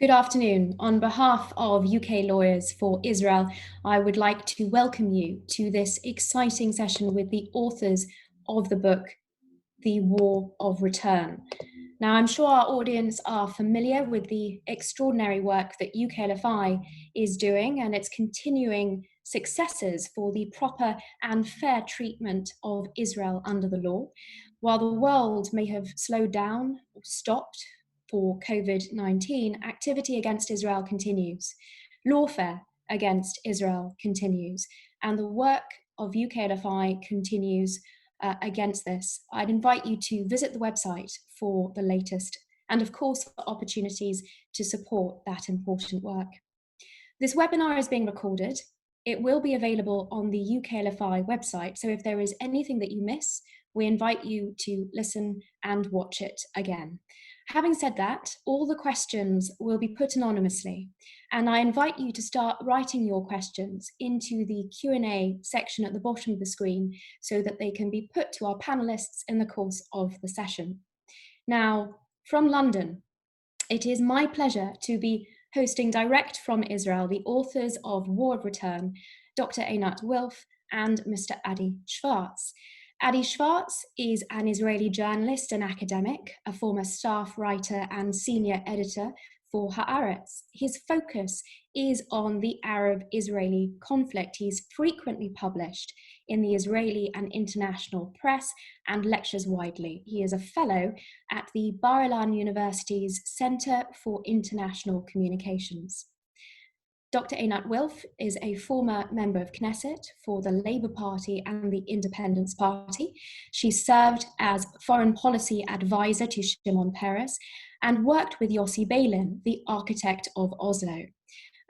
Good afternoon. On behalf of UK Lawyers for Israel, I would like to welcome you to this exciting session with the authors of the book, The War of Return. Now, I'm sure our audience are familiar with the extraordinary work that UKLFI is doing and its continuing successes for the proper and fair treatment of Israel under the law. While the world may have slowed down or stopped for COVID-19, activity against Israel continues. Lawfare against Israel continues, and the work of UKLFI continues against this. I'd invite you to visit the website for the latest and, of course, for opportunities to support that important work. This webinar is being recorded. It will be available on the UKLFI website, so if there is anything that you miss, we invite you to listen and watch it again. Having said that, all the questions will be put anonymously, and I invite you to start writing your questions into the Q&A section at the bottom of the screen so that they can be put to our panelists in the course of the session. Now, from London, it is my pleasure to be hosting direct from Israel the authors of War of Return, Dr. Einat Wilf and Mr. Adi Schwartz. Adi Schwartz is an Israeli journalist and academic, a former staff writer and senior editor for Haaretz. His focus is on the Arab-Israeli conflict. He's frequently published in the Israeli and international press and lectures widely. He is a fellow at the Bar-Ilan University's Center for International Communications. Dr. Einat Wilf is a former member of Knesset for the Labour Party and the Independence Party. She served as foreign policy advisor to Shimon Peres and worked with Yossi Beilin, the architect of Oslo.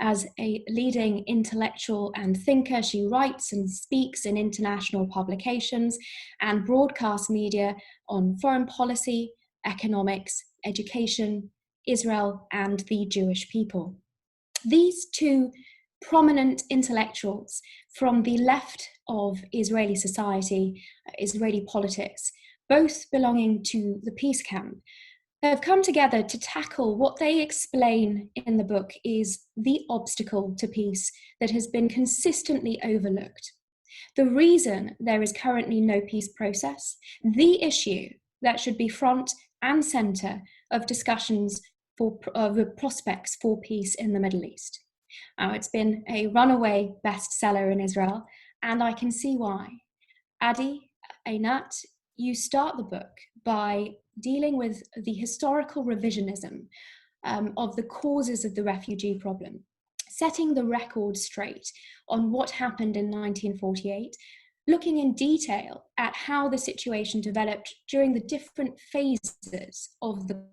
As a leading intellectual and thinker, she writes and speaks in international publications and broadcast media on foreign policy, economics, education, Israel, and the Jewish people. These two prominent intellectuals from the left of Israeli society, Israeli politics, both belonging to the peace camp, have come together to tackle what they explain in the book is the obstacle to peace that has been consistently overlooked. The reason there is currently no peace process, the issue that should be front and center of discussions for prospects for peace in the Middle East. It's been a runaway bestseller in Israel, and I can see why. Adi, Einat, you start the book by dealing with the historical revisionism of the causes of the refugee problem, setting the record straight on what happened in 1948, looking in detail at how the situation developed during the different phases of the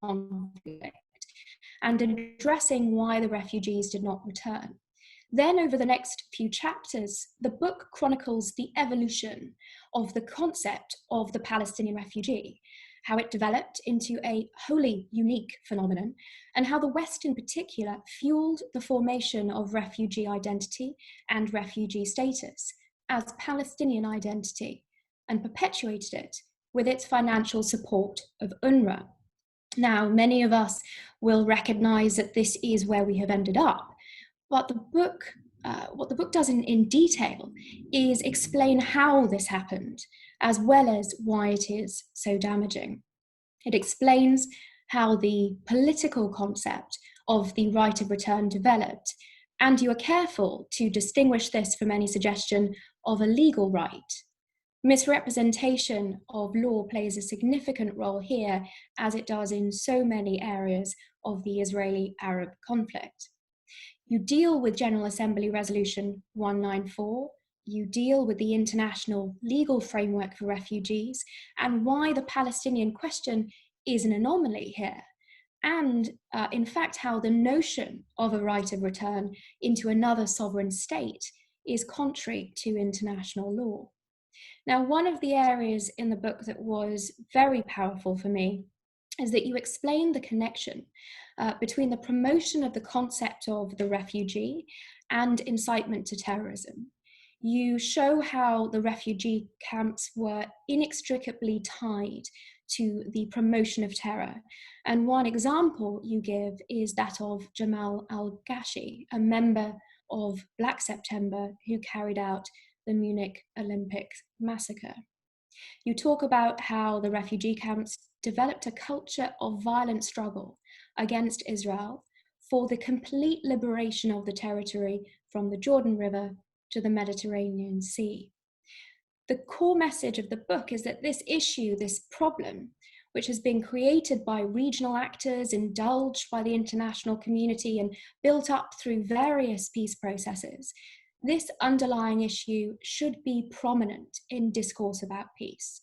conflict and addressing why the refugees did not return. Then over the next few chapters, the book chronicles the evolution of the concept of the Palestinian refugee, how it developed into a wholly unique phenomenon, and how the West in particular fueled the formation of refugee identity and refugee status as Palestinian identity and perpetuated it with its financial support of Unruh. Now, many of us will recognize that this is where we have ended up, but what the book does in detail is explain how this happened, as well as why it is so damaging. It explains how the political concept of the right of return developed, and you are careful to distinguish this from any suggestion of a legal right. Misrepresentation of law plays a significant role here, as it does in so many areas of the Israeli-Arab conflict. You deal with General Assembly Resolution 194, you deal with the international legal framework for refugees and why the Palestinian question is an anomaly here, and in fact how the notion of a right of return into another sovereign state is contrary to international law. Now, one of the areas in the book that was very powerful for me is that you explain the connection between the promotion of the concept of the refugee and incitement to terrorism. You show how the refugee camps were inextricably tied to the promotion of terror, And one example you give is that of Jamal al-Ghashi, a member of Black September who carried out the Munich Olympic massacre. You talk about how the refugee camps developed a culture of violent struggle against Israel for the complete liberation of the territory from the Jordan River to the Mediterranean Sea. The core message of the book is that this issue, this problem, which has been created by regional actors, indulged by the international community, and built up through various peace processes, this underlying issue should be prominent in discourse about peace,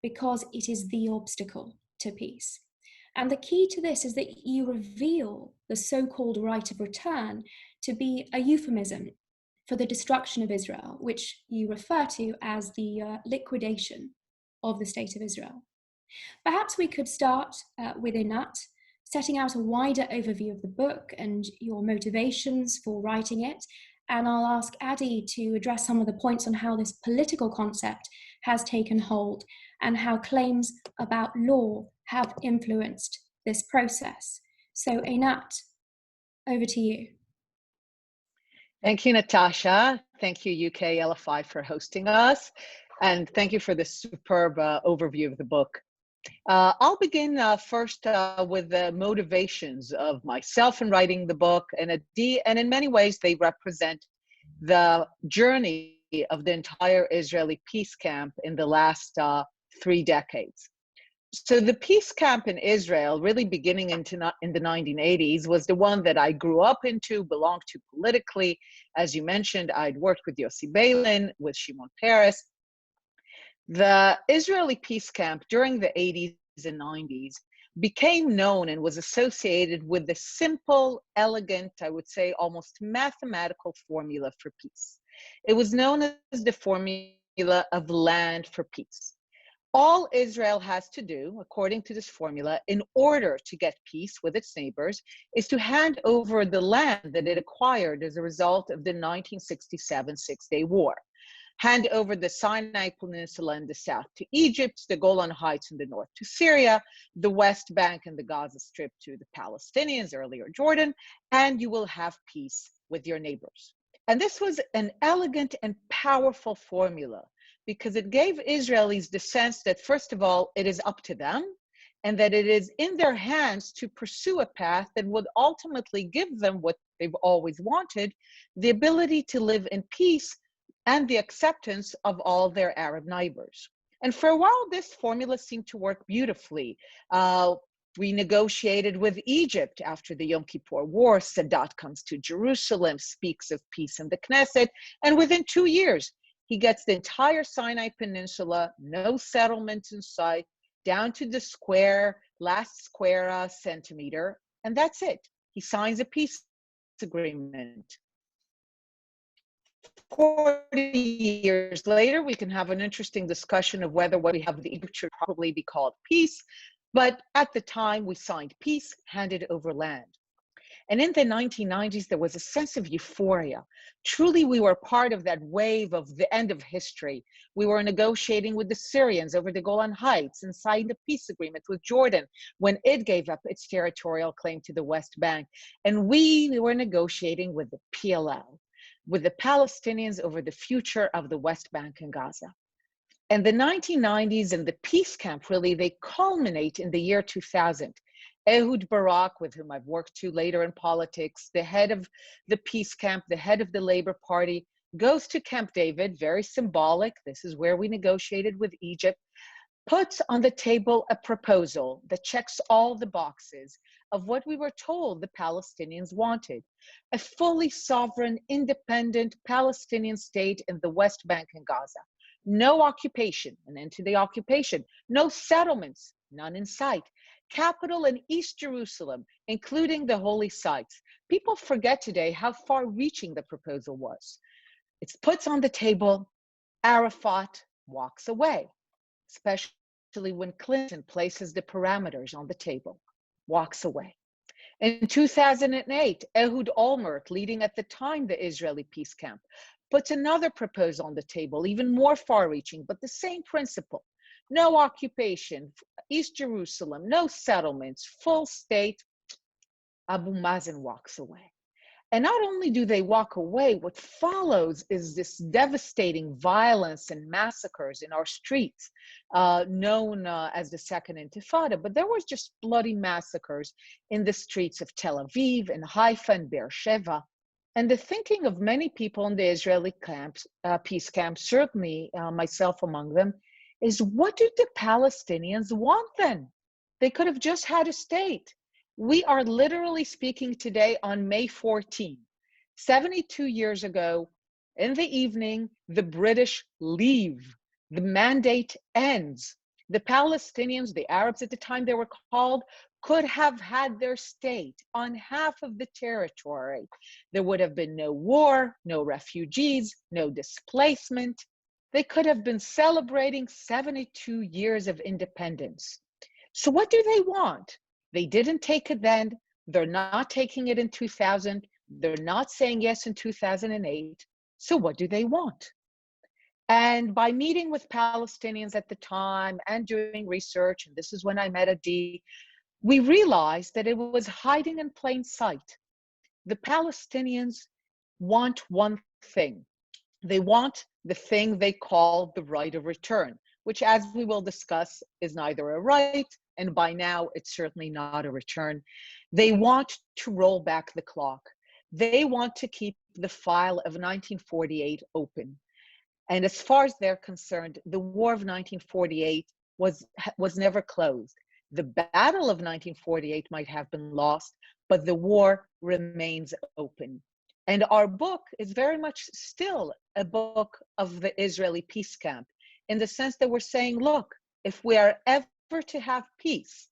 because it is the obstacle to peace. And the key to this is that you reveal the so-called right of return to be a euphemism for the destruction of Israel, which you refer to as the liquidation of the state of Israel. Perhaps we could start with Einat, setting out a wider overview of the book and your motivations for writing it. And I'll ask Adi to address some of the points on how this political concept has taken hold and how claims about law have influenced this process. So Einat, over to you. Thank you, Natasha. Thank you, UKLFI, for hosting us. And thank you for this superb overview of the book. I'll begin first with the motivations of myself in writing the book, and in many ways they represent the journey of the entire Israeli peace camp in the last 3 decades. So the peace camp in Israel, really beginning in the 1980s, was the one that I grew up into, belonged to politically. As you mentioned, I'd worked with Yossi Beilin, with Shimon Peres. The Israeli peace camp during the 80s and 90s became known and was associated with the simple, elegant, I would say almost mathematical formula for peace. It was known as the formula of land for peace. All Israel has to do, according to this formula, in order to get peace with its neighbors, is to hand over the land that it acquired as a result of the 1967 Six-Day War. Hand over the Sinai Peninsula in the south to Egypt, the Golan Heights in the north to Syria, the West Bank and the Gaza Strip to the Palestinians, earlier Jordan, and you will have peace with your neighbors. And this was an elegant and powerful formula because it gave Israelis the sense that, first of all, it is up to them and that it is in their hands to pursue a path that would ultimately give them what they've always wanted, the ability to live in peace and the acceptance of all their Arab neighbors. And for a while, this formula seemed to work beautifully. We negotiated with Egypt after the Yom Kippur War. Sadat comes to Jerusalem, speaks of peace in the Knesset, and within 2 years, he gets the entire Sinai Peninsula, no settlements in sight, down to the last square centimeter, and that's it. He signs a peace agreement. 40 years later, we can have an interesting discussion of whether what we have with Egypt should probably be called peace. But at the time, we signed peace, handed over land. And in the 1990s, there was a sense of euphoria. Truly, we were part of that wave of the end of history. We were negotiating with the Syrians over the Golan Heights and signed a peace agreement with Jordan when it gave up its territorial claim to the West Bank. And we were negotiating with the PLO, with the Palestinians over the future of the West Bank and Gaza. And the 1990s and the peace camp, really, they culminate in the year 2000. Ehud Barak, with whom I've worked to later in politics, the head of the peace camp, the head of the Labour Party, goes to Camp David, very symbolic. This is where we negotiated with Egypt, puts on the table a proposal that checks all the boxes of what we were told the Palestinians wanted: a fully sovereign, independent Palestinian state in the West Bank and Gaza. No occupation, an end to the occupation. No settlements, none in sight. Capital in East Jerusalem, including the holy sites. People forget today how far-reaching the proposal was. It's put on the table. Arafat walks away, especially when Clinton places the parameters on the table, walks away. In 2008, Ehud Olmert, leading at the time the Israeli peace camp, puts another proposal on the table, even more far-reaching, but the same principle: no occupation, East Jerusalem, no settlements, full state. Abu Mazen walks away. And not only do they walk away, what follows is this devastating violence and massacres in our streets, known as the Second Intifada. But there was just bloody massacres in the streets of Tel Aviv and Haifa and Beersheba. And the thinking of many people in the Israeli camps, peace camps, certainly myself among them, is what do the Palestinians want then? They could have just had a state. We are literally speaking today on May 14. 72 years ago, in the evening, the British leave. The mandate ends. The Palestinians, the Arabs at the time they were called, could have had their state on half of the territory. There would have been no war, no refugees, no displacement. They could have been celebrating 72 years of independence. So what do they want? They didn't take it then. They're not taking it in 2000. They're not saying yes in 2008. So what do they want? And by meeting with Palestinians at the time and doing research, and this is when I met Adi, we realized that it was hiding in plain sight. The Palestinians want one thing. They want the thing they call the right of return, which, as we will discuss, is neither a right, and by now it's certainly not a return. They want to roll back the clock. They want to keep the file of 1948 open. And as far as they're concerned, the war of 1948 was never closed. The battle of 1948 might have been lost, but the war remains open. And our book is very much still a book of the Israeli peace camp, in the sense that we're saying, look, if we are ever to have peace,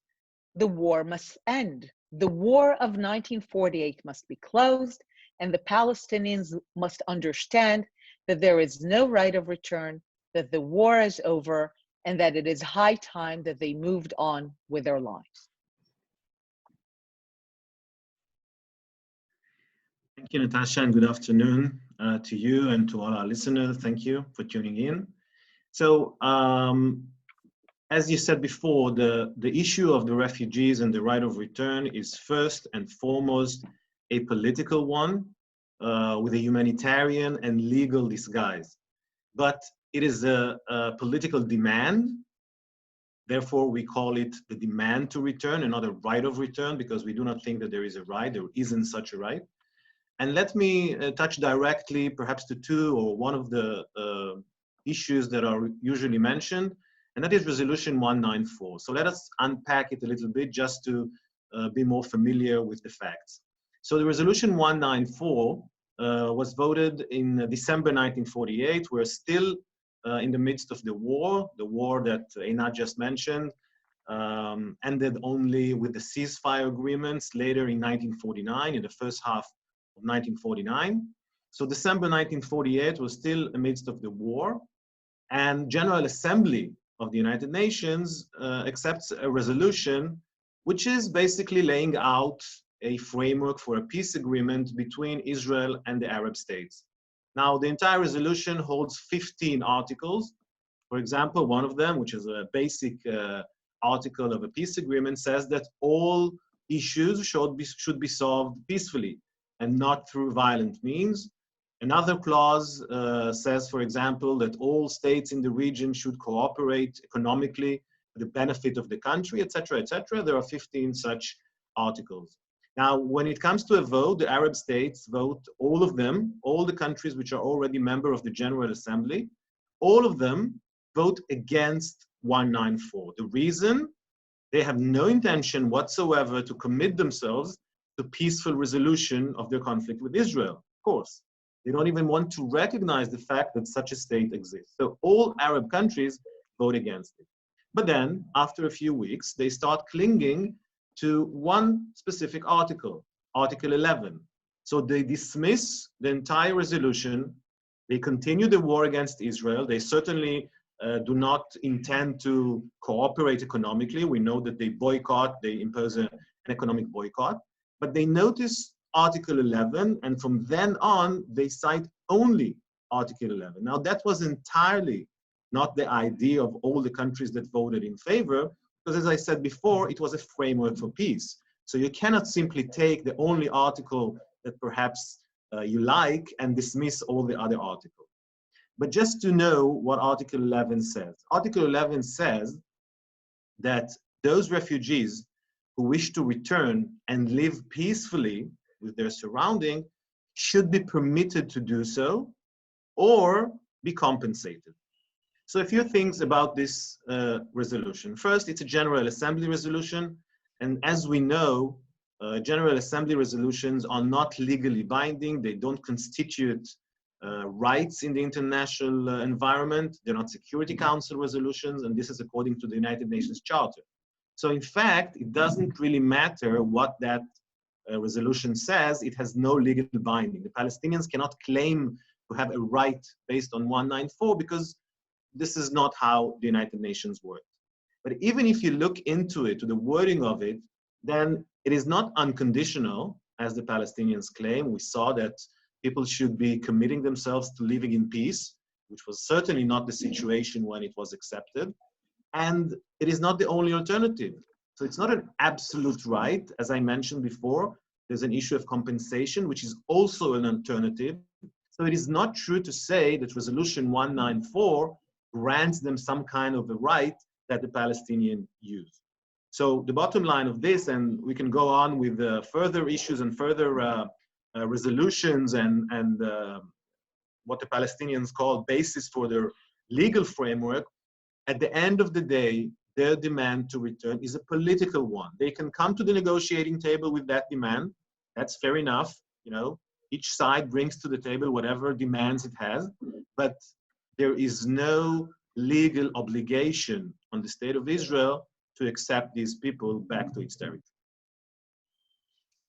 the war must end. The war of 1948 must be closed, and the Palestinians must understand that there is no right of return, that the war is over, and that it is high time that they moved on with their lives. Thank you, Natasha, and good afternoon to you and to all our listeners. Thank you for tuning in. So, as you said before, the issue of the refugees and the right of return is first and foremost a political one with a humanitarian and legal disguise. But it is a political demand. Therefore, we call it the demand to return and not a right of return, because we do not think that there is a right. There isn't such a right. And let me touch directly perhaps to two or one of the issues that are usually mentioned, and that is Resolution 194. So let us unpack it a little bit just to be more familiar with the facts. So the Resolution 194 was voted in December 1948. We're still in the midst of the war that Einat just mentioned, ended only with the ceasefire agreements later in 1949, in the first half of 1949. So December 1948 was still amidst of the war, and General Assembly of the United Nations accepts a resolution which is basically laying out a framework for a peace agreement between Israel and the Arab states. Now, the entire resolution holds 15 articles. For example, one of them, which is a basic article of a peace agreement, says that all issues should be solved peacefully and not through violent means. Another clause says, for example, that all states in the region should cooperate economically for the benefit of the country, etc., etc. There are 15 such articles. Now, when it comes to a vote, the Arab states vote, all of them, all the countries which are already member of the General Assembly, all of them vote against 194. The reason? They have no intention whatsoever to commit themselves to peaceful resolution of their conflict with Israel, of course. They don't even want to recognize the fact that such a state exists. So all Arab countries vote against it. But then, after a few weeks, they start clinging to one specific article, Article 11. So they dismiss the entire resolution. They continue the war against Israel. They certainly do not intend to cooperate economically. We know that they boycott, they impose an economic boycott. But they notice Article 11, and from then on, they cite only Article 11. Now, that was entirely not the idea of all the countries that voted in favor, because as I said before, it was a framework for peace. So you cannot simply take the only article that perhaps you like and dismiss all the other articles. But just to know what Article 11 says. Article 11 says that those refugees who wish to return and live peacefully with their surrounding should be permitted to do so or be compensated. So a few things about this resolution. First, it's a General Assembly resolution. And as we know, General Assembly resolutions are not legally binding. They don't constitute rights in the international environment. They're not Security Council resolutions, and this is according to the United Nations Charter. So in fact, it doesn't really matter what that resolution says. It has no legal binding. The Palestinians cannot claim to have a right based on 194 because this is not how the United Nations works. But even if you look into it, to the wording of it, then it is not unconditional, as the Palestinians claim. We saw that people should be committing themselves to living in peace, which was certainly not the situation when it was accepted. And it is not the only alternative. So it's not an absolute right. As I mentioned before, there's an issue of compensation, which is also an alternative. So it is not true to say that Resolution 194 grants them some kind of a right that the Palestinians use. So the bottom line of this, and we can go on with further issues and further resolutions and what the Palestinians call basis for their legal framework, at the end of the day, their demand to return is a political one. They can come to the negotiating table with that demand. That's fair enough. You know, each side brings to the table whatever demands it has, but there is no legal obligation on the State of Israel to accept these people back to its territory.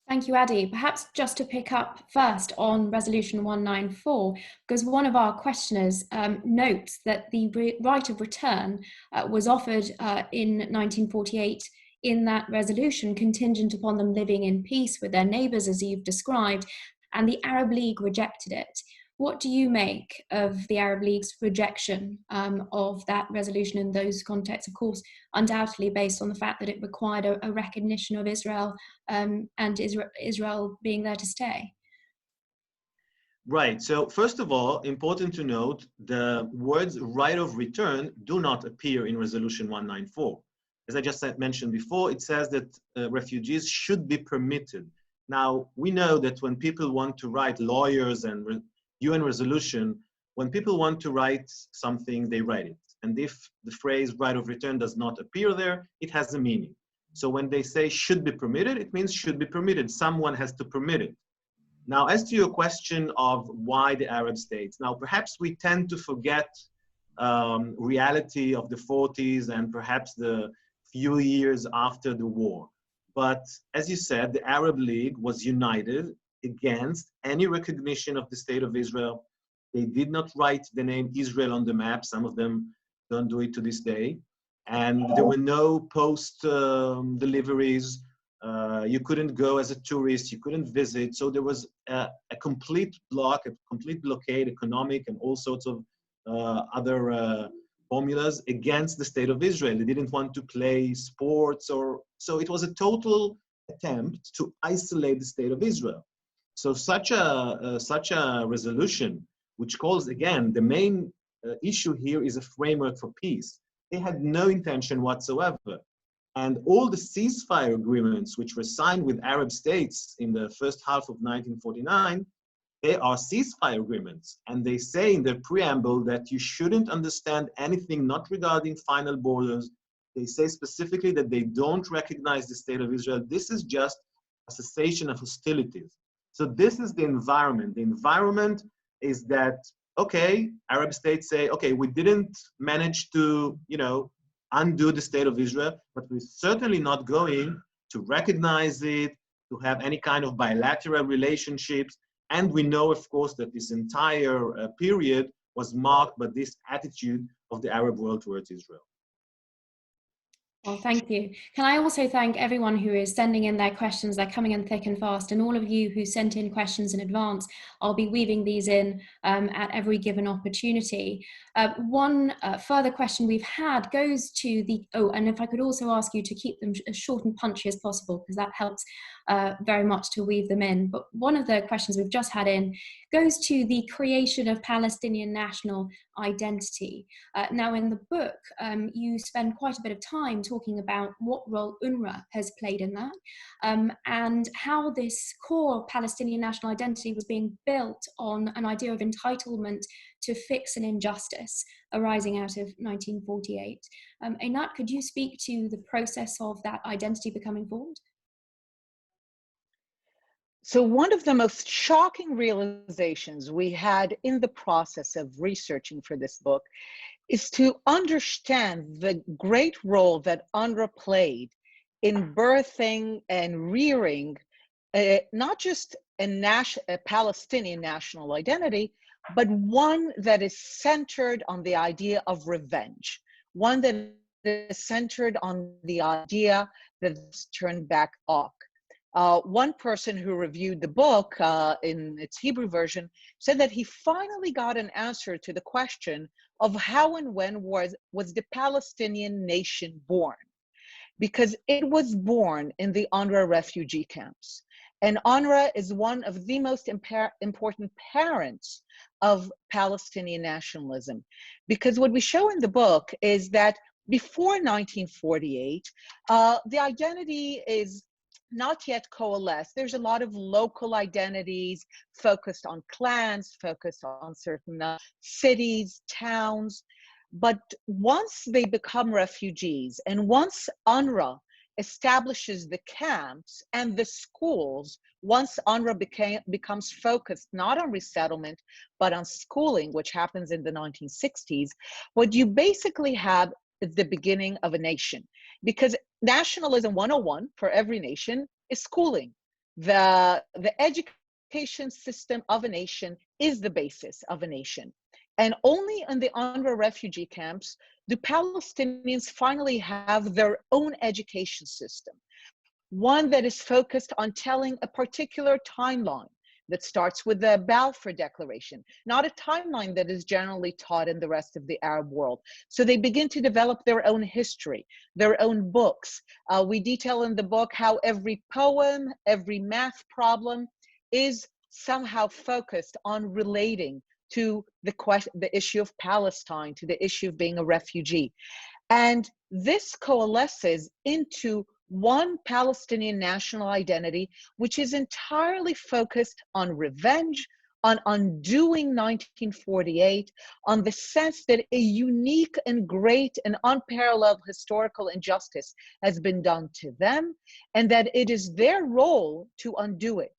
Thank you, Adi. Perhaps just to pick up first on Resolution 194, because one of our questioners notes that the right of return was offered in 1948 in that resolution, contingent upon them living in peace with their neighbours, as you've described, and the Arab League rejected it. What do you make of the Arab League's rejection of that resolution in those contexts? Of course, undoubtedly based on the fact that it required a recognition of Israel and Israel being there to stay. Right. So first of all, important to note, the words right of return do not appear in Resolution 194. As I just mentioned before, it says that refugees should be permitted. Now, we know that when people want to write, lawyers and UN resolution, when people want to write something, they write it. And if the phrase right of return does not appear there, it has a meaning. So when they say should be permitted, it means should be permitted. Someone has to permit it. Now, as to your question of why the Arab states, now perhaps we tend to forget reality of the 40s and perhaps the few years after the war. But as you said, the Arab League was united against any recognition of the State of Israel. They did not write the name Israel on the map. Some of them don't do it to this day. And there were no post deliveries. You couldn't go as a tourist. You couldn't visit. So there was a complete block, a complete blockade, economic and all sorts of other formulas against the State of Israel. They didn't want to play sports so it was a total attempt to isolate the State of Israel. So such a resolution, which calls, again, the main issue here is a framework for peace. They had no intention whatsoever. And all the ceasefire agreements which were signed with Arab states in the first half of 1949, they are ceasefire agreements. And they say in their preamble that you shouldn't understand anything not regarding final borders. They say specifically that they don't recognize the State of Israel. This is just a cessation of hostilities. So this is the environment. The environment is that, okay, Arab states say, okay, we didn't manage to, undo the State of Israel, but we're certainly not going to recognize it, to have any kind of bilateral relationships. And we know, of course, that this entire period was marked by this attitude of the Arab world towards Israel. Well, thank you. Can I also thank everyone who is sending in their questions? They're coming in thick and fast, and all of you who sent in questions in advance. I'll be weaving these in at every given opportunity. One further question we've had goes to the, and if I could also ask you to keep them as short and punchy as possible, because that helps very much to weave them in. But one of the questions we've just had in goes to the creation of Palestinian national identity. Now, in the book, you spend quite a bit of time talking about what role Unruh has played in that, and how this core Palestinian national identity was being built on an idea of entitlement to fix an injustice arising out of 1948. Einat, could you speak to the process of that identity becoming formed? So one of the most shocking realizations we had in the process of researching for this book is to understand the great role that Unruh played in birthing and rearing not just a Palestinian national identity, but one that is centered on the idea of revenge, one that is centered on the idea that it's turned back Ak. One person who reviewed the book in its Hebrew version said that he finally got an answer to the question of how and when was the Palestinian nation born, because it was born in the Unruh refugee camps. And Unruh is one of the most important parents of Palestinian nationalism, because what we show in the book is that before 1948, the identity is not yet coalesced. There's a lot of local identities focused on clans, focused on certain cities, towns. But once they become refugees, and once Unruh establishes the camps and the schools, once Unruh becomes focused not on resettlement, but on schooling, which happens in the 1960s, what you basically have is the beginning of a nation. Because nationalism 101 for every nation is schooling. The education system of a nation is the basis of a nation. And only in the Unruh refugee camps do Palestinians finally have their own education system, one that is focused on telling a particular timeline that starts with the Balfour Declaration, not a timeline that is generally taught in the rest of the Arab world. So they begin to develop their own history, their own books. We detail in the book how every poem, every math problem is somehow focused on relating to the issue of Palestine, to the issue of being a refugee. And this coalesces into one Palestinian national identity, which is entirely focused on revenge, on undoing 1948, on the sense that a unique and great and unparalleled historical injustice has been done to them, and that it is their role to undo it.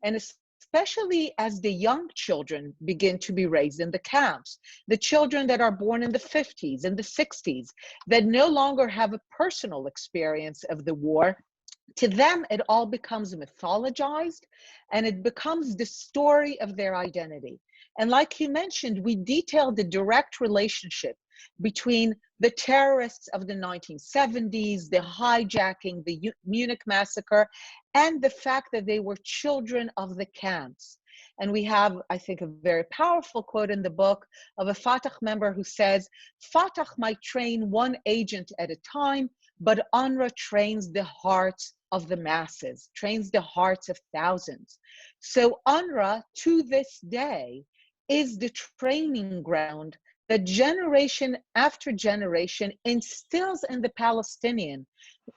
And especially as the young children begin to be raised in the camps, the children that are born in the 50s and the 60s, that no longer have a personal experience of the war, to them it all becomes mythologized, and it becomes the story of their identity. And like you mentioned, we detailed the direct relationship between the terrorists of the 1970s, the hijacking, the Munich massacre, and the fact that they were children of the camps. And we have, I think, a very powerful quote in the book of a Fatah member who says, Fatah might train one agent at a time, but Unruh trains the hearts of the masses, trains the hearts of thousands. So Unruh, to this day, is the training ground that generation after generation instills in the Palestinian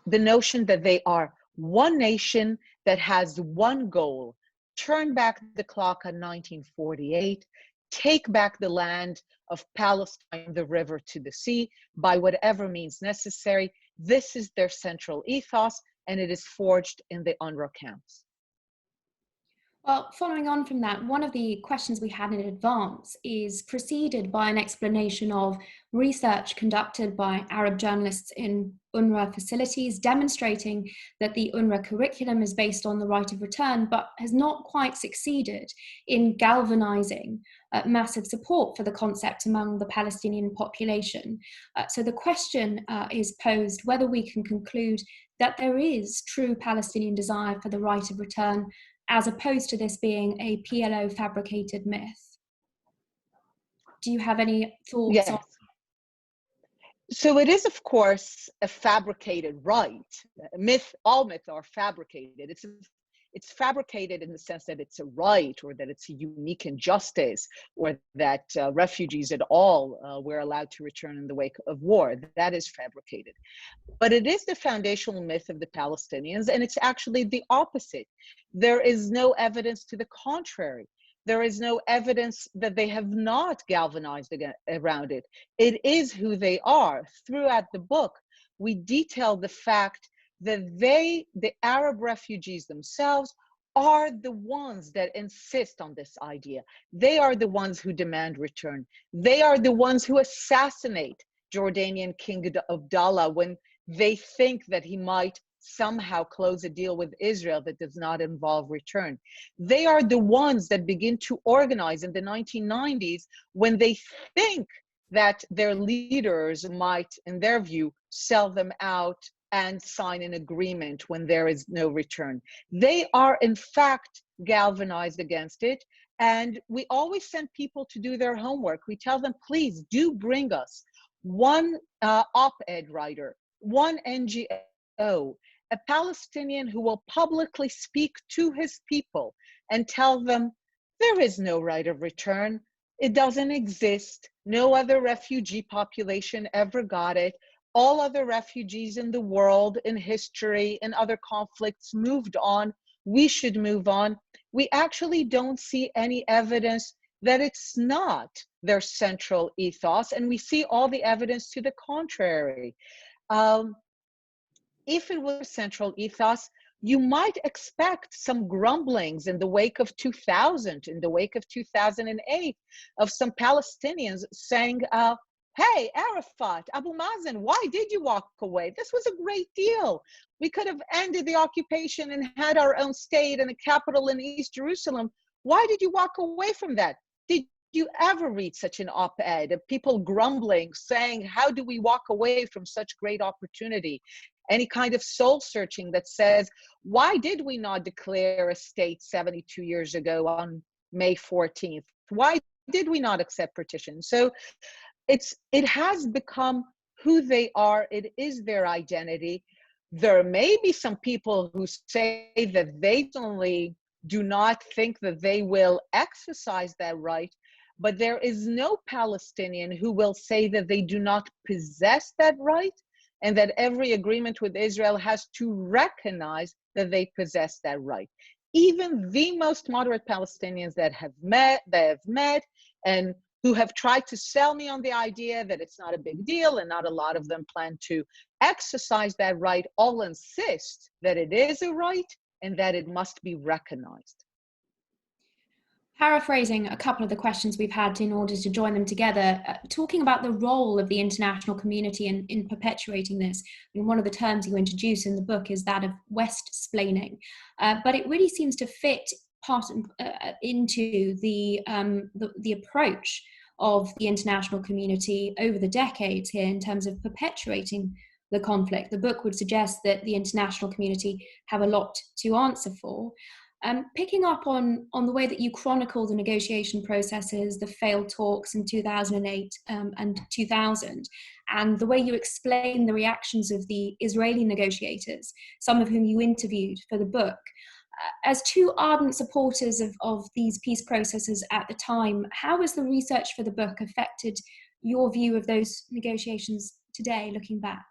the notion that they are one nation that has one goal: turn back the clock on 1948, take back the land of Palestine, the river to the sea, by whatever means necessary. This is their central ethos, and it is forged in the Unruh camps. Well, following on from that, one of the questions we had in advance is preceded by an explanation of research conducted by Arab journalists in Unruh facilities, demonstrating that the Unruh curriculum is based on the right of return, but has not quite succeeded in galvanizing massive support for the concept among the Palestinian population. So the question is posed whether we can conclude that there is true Palestinian desire for the right of return, as opposed to this being a PLO fabricated myth. Do you have any thoughts on? Yes. So it is, of course, a fabricated right. All myths are fabricated. It's fabricated in the sense that it's a right, or that it's a unique injustice, or that refugees at all were allowed to return in the wake of war. That is fabricated. But it is the foundational myth of the Palestinians, and it's actually the opposite. There is no evidence to the contrary. There is no evidence that they have not galvanized around it. It is who they are. Throughout the book, we detail the fact that the Arab refugees themselves, are the ones that insist on this idea. They are the ones who demand return. They are the ones who assassinate Jordanian King Abdullah when they think that he might somehow close a deal with Israel that does not involve return. They are the ones that begin to organize in the 1990s when they think that their leaders might, in their view, sell them out and sign an agreement when there is no return. They are, in fact, galvanized against it. And we always send people to do their homework. We tell them, please do bring us one op-ed writer, one NGO, a Palestinian who will publicly speak to his people and tell them there is no right of return. It doesn't exist. No other refugee population ever got it. All other refugees in the world, in history, in other conflicts moved on. We should move on. We actually don't see any evidence that it's not their central ethos, and we see all the evidence to the contrary. If it was central ethos, you might expect some grumblings in the wake of 2000, in the wake of 2008, of some Palestinians saying, hey, Arafat, Abu Mazen, why did you walk away? This was a great deal. We could have ended the occupation and had our own state and a capital in East Jerusalem. Why did you walk away from that? Did you ever read such an op-ed of people grumbling, saying, how do we walk away from such great opportunity? Any kind of soul searching that says, why did we not declare a state 72 years ago on May 14th? Why did we not accept partition? So it has become who they are. It is their identity. There may be some people who say that they only do not think that they will exercise that right, but there is no Palestinian who will say that they do not possess that right, and that every agreement with Israel has to recognize that they possess that right. Even the most moderate Palestinians that have met, and who have tried to sell me on the idea that it's not a big deal and not a lot of them plan to exercise that right, all insist that it is a right and that it must be recognized. Paraphrasing a couple of the questions we've had in order to join them together, talking about the role of the international community in perpetuating this. I mean, one of the terms you introduce in the book is that of West-splaining, but it really seems to fit into the approach of the international community over the decades here in terms of perpetuating the conflict. The book would suggest that the international community have a lot to answer for. Picking up on the way that you chronicle the negotiation processes, the failed talks in 2008 and 2000, and the way you explain the reactions of the Israeli negotiators, some of whom you interviewed for the book. As two ardent supporters of these peace processes at the time, how has the research for the book affected your view of those negotiations today, looking back?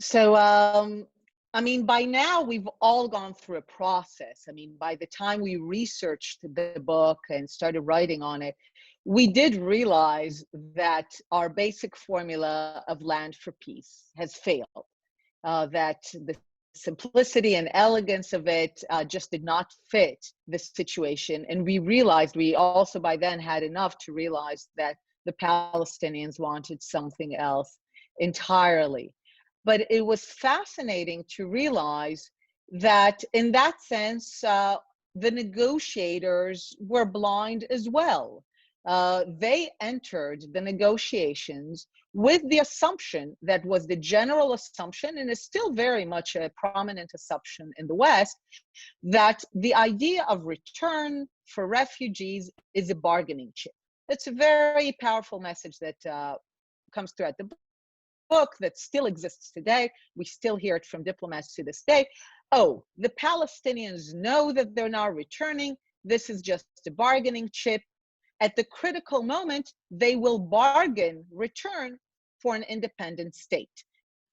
So, I mean, by now we've all gone through a process. I mean, by the time we researched the book and started writing on it, we did realize that our basic formula of land for peace has failed, that the simplicity and elegance of it just did not fit the situation. And we also by then had enough to realize that the Palestinians wanted something else entirely. But it was fascinating to realize that in that sense, the negotiators were blind as well. They entered the negotiations with the assumption that was the general assumption, and is still very much a prominent assumption in the West, that the idea of return for refugees is a bargaining chip. It's a very powerful message that comes throughout the book that still exists today. We still hear it from diplomats to this day. Oh, the Palestinians know that they're not returning. This is just a bargaining chip. At the critical moment, they will bargain return for an independent state.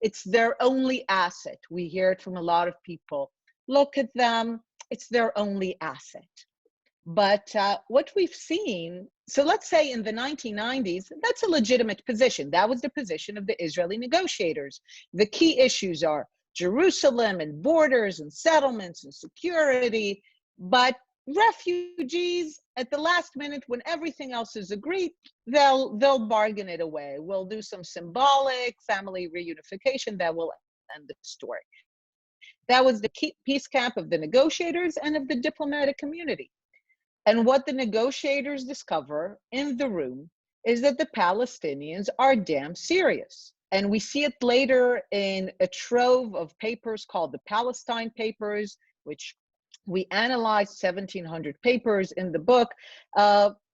It's their only asset. We hear it from a lot of people. Look at them, it's their only asset. But what we've seen, so let's say in the 1990s, that's a legitimate position. That was the position of the Israeli negotiators. The key issues are Jerusalem and borders and settlements and security. But refugees, at the last minute, when everything else is agreed, they'll bargain it away. We'll do some symbolic family reunification that will end the story. That was the peace camp of the negotiators and of the diplomatic community. And what the negotiators discover in the room is that the Palestinians are damn serious. And we see it later in a trove of papers called the Palestine Papers, which we analyzed 1,700 papers in the book.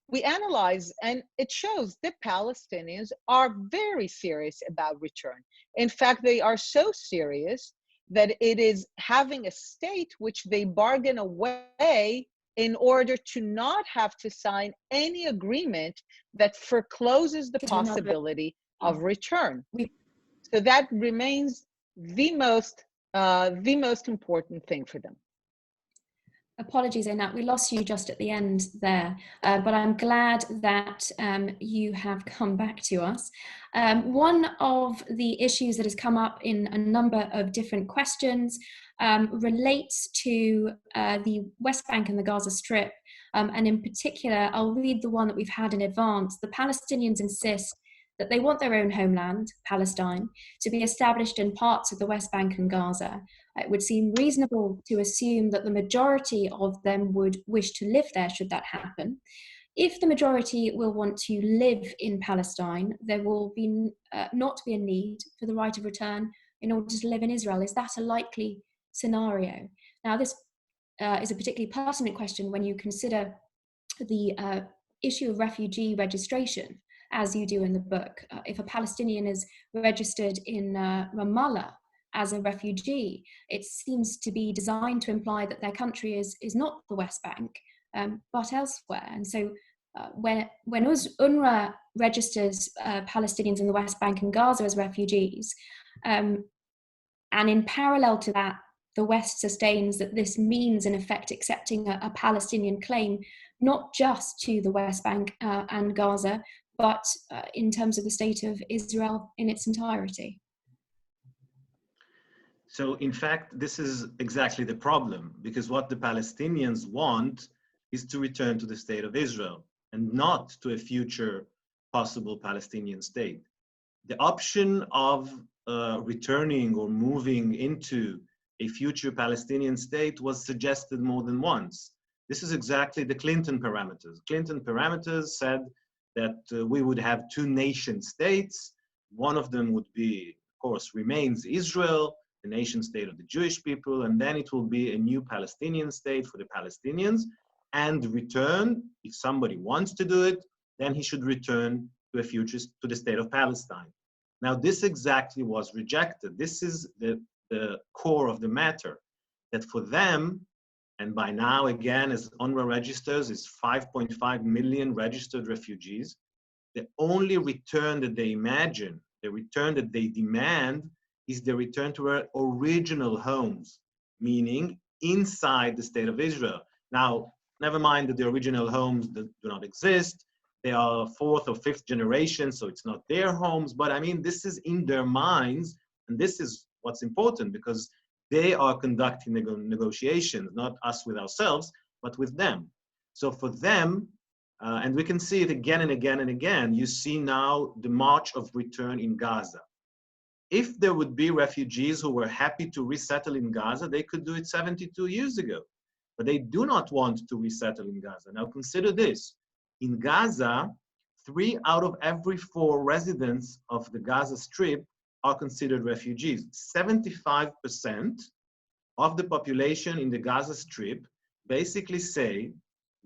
We analyze, and it shows the Palestinians are very serious about return. In fact, they are so serious that it is having a state which they bargain away in order to not have to sign any agreement that forecloses the possibility of return. So that remains the most important thing for them. Apologies, Einat, we lost you just at the end there, but I'm glad that you have come back to us. One of the issues that has come up in a number of different questions relates to the West Bank and the Gaza Strip, and in particular, I'll read the one that we've had in advance. The Palestinians insist that they want their own homeland, Palestine, to be established in parts of the West Bank and Gaza. It would seem reasonable to assume that the majority of them would wish to live there should that happen. If the majority will want to live in Palestine, there will be not be a need for the right of return in order to live in Israel. Is that a likely scenario? Now, this is a particularly pertinent question when you consider the issue of refugee registration, as you do in the book. If a Palestinian is registered in Ramallah as a refugee, it seems to be designed to imply that their country is not the West Bank, but elsewhere. And so when Unruh registers Palestinians in the West Bank and Gaza as refugees, and in parallel to that, the West sustains that this means, in effect, accepting a Palestinian claim, not just to the West Bank and Gaza, but in terms of the state of Israel in its entirety. So in fact, this is exactly the problem, because what the Palestinians want is to return to the state of Israel and not to a future possible Palestinian state. The option of returning or moving into a future Palestinian state was suggested more than once. This is exactly the Clinton parameters. Clinton parameters said that we would have two nation states. One of them would be, of course, remains Israel, the nation state of the Jewish people, and then it will be a new Palestinian state for the Palestinians, and return, if somebody wants to do it, then he should return to a future, to the state of Palestine. Now, this exactly was rejected. This is the core of the matter, that for them, and by now, again, as Unruh registers, is 5.5 million registered refugees. The only return that they imagine, the return that they demand, is the return to their original homes, meaning inside the state of Israel. Now, never mind that the original homes that do not exist. They are fourth or fifth generation, so it's not their homes. But I mean, this is in their minds, and this is what's important, because They are conducting negotiations, not us with ourselves, but with them. So for them, and we can see it again and again and again, you see now the march of return in Gaza. If there would be refugees who were happy to resettle in Gaza, they could do it 72 years ago. But they do not want to resettle in Gaza. Now consider this. In Gaza, 3 out of every 4 residents of the Gaza Strip are considered refugees. 75% of the population in the Gaza Strip basically say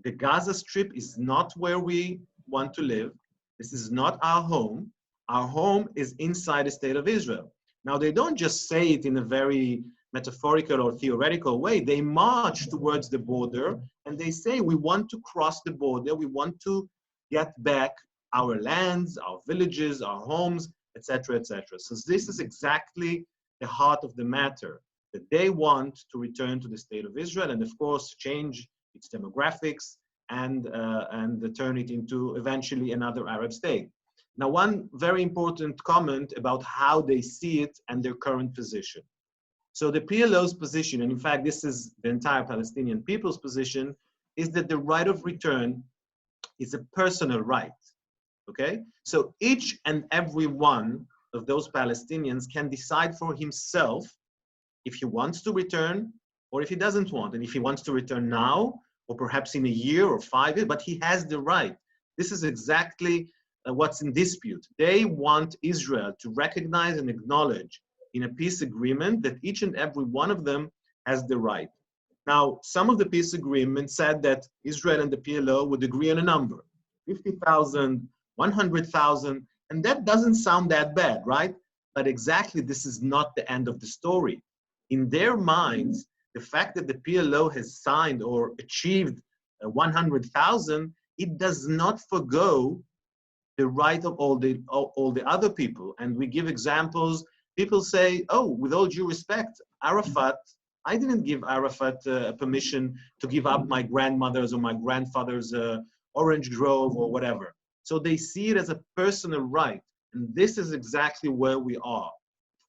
the Gaza Strip is not where we want to live. This is not our home. Our home is inside the state of Israel. Now, they don't just say it in a very metaphorical or theoretical way. They march towards the border and they say, we want to cross the border. We want to get back our lands, our villages, our homes, etc., etc. So this is exactly the heart of the matter, that they want to return to the state of Israel and, of course, change its demographics and turn it into eventually another Arab state. Now, one very important comment about how they see it and their current position. So the PLO's position, and in fact, this is the entire Palestinian people's position, is that the right of return is a personal right, okay? So each and every one of those Palestinians can decide for himself if he wants to return or if he doesn't want. And if he wants to return now, or perhaps in a year or 5 years, but he has the right. This is exactly what's in dispute. They want Israel to recognize and acknowledge in a peace agreement that each and every one of them has the right. Now, some of the peace agreements said that Israel and the PLO would agree on a number, 50,000, 100,000, and that doesn't sound that bad, right? But exactly this is not the end of the story. In their minds, the fact that the PLO has signed or achieved 100,000, it does not forgo the right of all the other people. And we give examples. People say, oh, with all due respect, Arafat, I didn't give Arafat permission to give up my grandmother's or my grandfather's orange grove or whatever. So they see it as a personal right. And this is exactly where we are.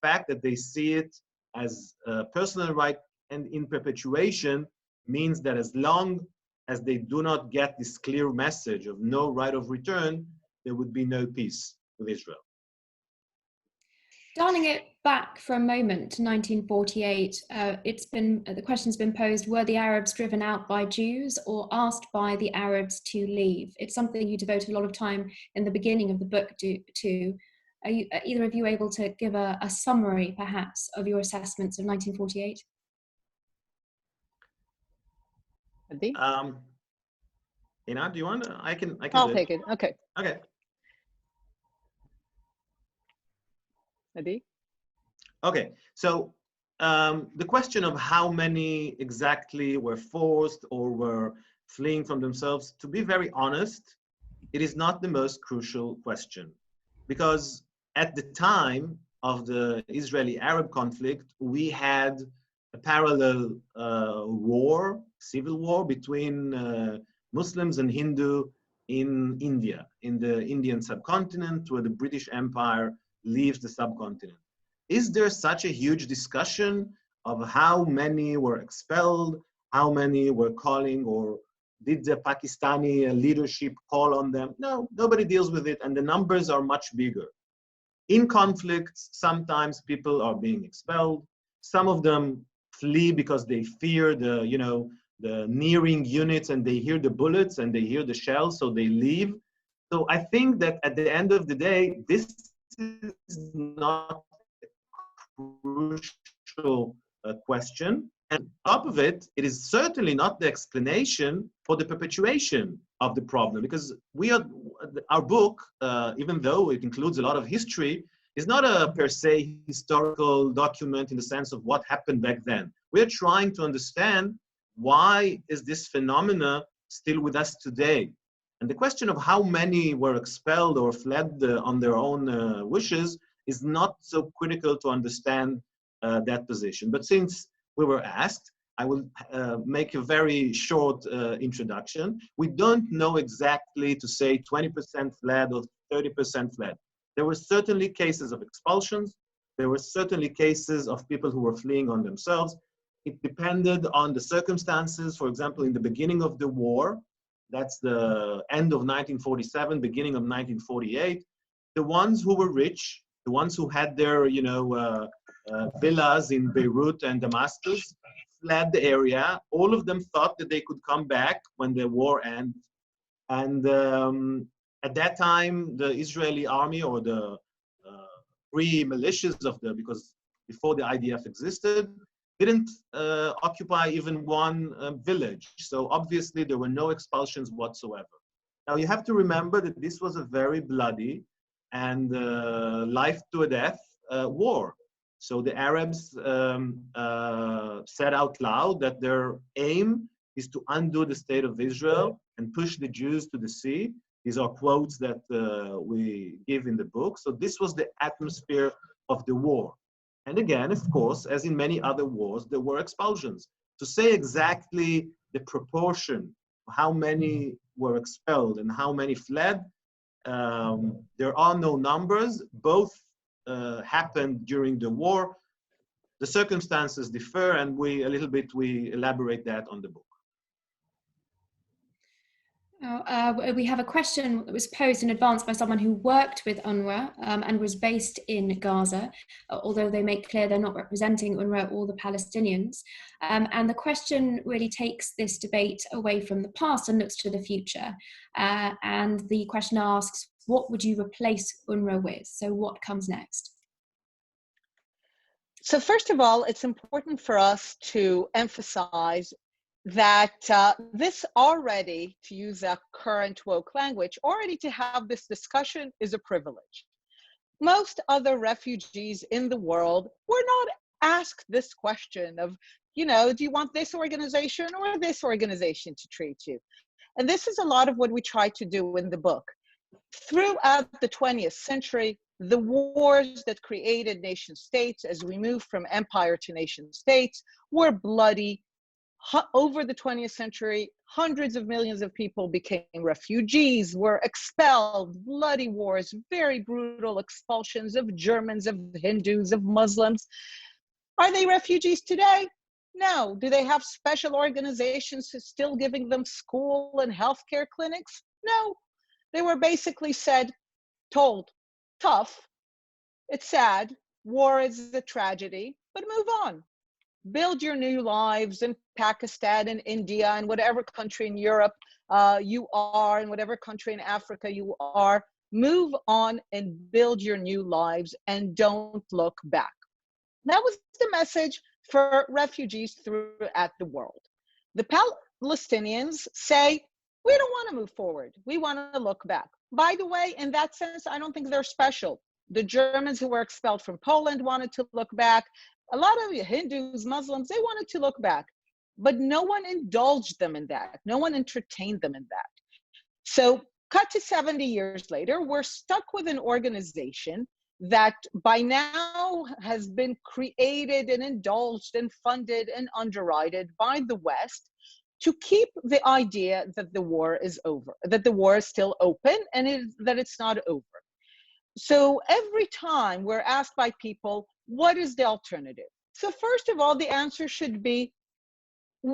The fact that they see it as a personal right and in perpetuation means that as long as they do not get this clear message of no right of return, there would be no peace with Israel. Dialing it back for a moment to 1948, the question's been posed: were the Arabs driven out by Jews or asked by the Arabs to leave? It's something you devote a lot of time in the beginning of the book to. Are either of you able to give a summary, perhaps, of your assessments of 1948? Adi? Einat, do you want? I can. I'll take it. Okay. Okay. Adi? Okay. So the question of how many exactly were forced or were fleeing from themselves, to be very honest, it is not the most crucial question, because at the time of the Israeli-Arab conflict, we had a parallel war, civil war between Muslims and Hindu in India, in the Indian subcontinent, where the British Empire leaves the subcontinent. Is there such a huge discussion of how many were expelled, how many were calling, or did the Pakistani leadership call on them? No, nobody deals with it, and the numbers are much bigger. In conflicts, sometimes people are being expelled. Some of them flee because they fear the nearing units, and they hear the bullets and they hear the shells, so they leave. So I think that at the end of the day, this is not a crucial question. And on top of it, it is certainly not the explanation for the perpetuation of the problem, because our book, even though it includes a lot of history, is not a per se historical document in the sense of what happened back then. We're trying to understand why is this phenomena still with us today. And the question of how many were expelled or fled on their own wishes is not so critical to understand that position. But since we were asked, I will make a very short introduction. We don't know exactly to say 20% fled or 30% fled. There were certainly cases of expulsions. There were certainly cases of people who were fleeing on themselves. It depended on the circumstances. For example, in the beginning of the war, that's the end of 1947, beginning of 1948, the ones who were rich, the ones who had their, villas in Beirut and Damascus, fled the area. All of them thought that they could come back when the war ends. And at that time, the Israeli army or the free militias because before the IDF existed, didn't occupy even one village. So obviously there were no expulsions whatsoever. Now you have to remember that this was a very bloody and life to a death war. So the Arabs said out loud that their aim is to undo the state of Israel and push the Jews to the sea. These are quotes that we give in the book. So this was the atmosphere of the war. And again, of course, as in many other wars, there were expulsions. To say exactly the proportion, how many were expelled and how many fled, there are no numbers. Both happened during the war. The circumstances differ, and we elaborate that on the book. We have a question that was posed in advance by someone who worked with Unruh and was based in Gaza, although they make clear they're not representing Unruh or the Palestinians. And the question really takes this debate away from the past and looks to the future. And the question asks, what would you replace Unruh with? So what comes next? So first of all, it's important for us to emphasize that this already, to use a current woke language, already to have this discussion is a privilege. Most other refugees in the world were not asked this question of, do you want this organization or this organization to treat you? And this is a lot of what we try to do in the book. Throughout the 20th century, the wars that created nation states as we move from empire to nation states were bloody. Over the 20th century, hundreds of millions of people became refugees, were expelled, bloody wars, very brutal expulsions of Germans, of Hindus, of Muslims. Are they refugees today? No. Do they have special organizations still giving them school and healthcare clinics? No. They were basically told, tough, it's sad, war is a tragedy, but move on. Build your new lives in Pakistan and India and whatever country in Europe you are, and whatever country in Africa you are. Move on and build your new lives and don't look back. That was the message for refugees throughout the world. The Palestinians say, we don't want to move forward. We want to look back. By the way, in that sense, I don't think they're special. The Germans who were expelled from Poland wanted to look back. A lot of Hindus, Muslims, they wanted to look back, but no one indulged them in that. No one entertained them in that. So cut to 70 years later, we're stuck with an organization that by now has been created and indulged and funded and underwritten by the West to keep the idea that the war is over, that the war is still open and that it's not over. So every time we're asked by people, what is the alternative? So first of all, the answer should be,